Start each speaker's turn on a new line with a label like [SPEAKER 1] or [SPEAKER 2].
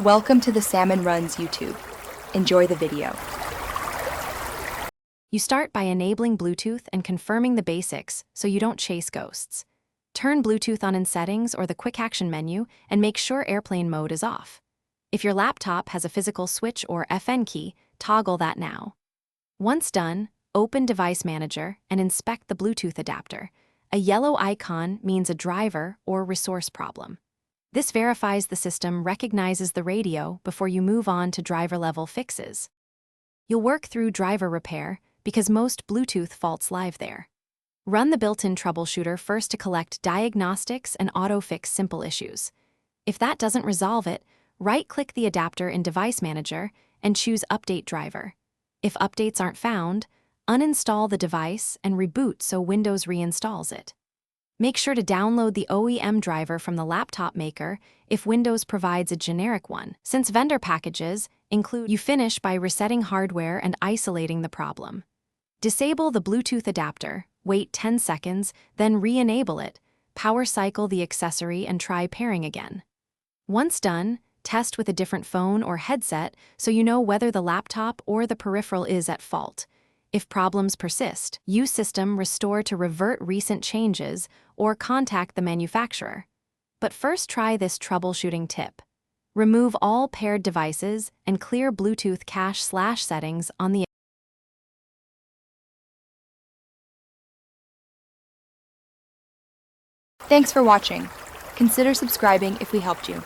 [SPEAKER 1] Welcome to the Salmon Runs YouTube. Enjoy the video.
[SPEAKER 2] You start by enabling Bluetooth and confirming the basics so you don't chase ghosts. Turn Bluetooth on in Settings or the Quick Action menu and make sure airplane mode is off. If your laptop has a physical switch or FN key, toggle that now. Once done, open Device Manager and inspect the Bluetooth adapter. A yellow icon means a driver or resource problem. This verifies the system recognizes the radio before you move on to driver-level fixes. You'll work through driver repair because most Bluetooth faults live there. Run the built-in troubleshooter first to collect diagnostics and auto-fix simple issues. If that doesn't resolve it, right-click the adapter in Device Manager and choose Update Driver. If updates aren't found, uninstall the device and reboot so Windows reinstalls it. Make sure to download the OEM driver from the laptop maker if Windows provides a generic one, since vendor packages include. You finish by resetting hardware and isolating the problem. Disable the Bluetooth adapter, wait 10 seconds, then re-enable it, power cycle the accessory and try pairing again. Once done, test with a different phone or headset so you know whether the laptop or the peripheral is at fault. If problems persist, use System Restore to revert recent changes or contact the manufacturer. But first try this troubleshooting tip. Remove all paired devices and clear Bluetooth cache/settings on the.
[SPEAKER 1] Thanks for watching. Consider subscribing if we helped you.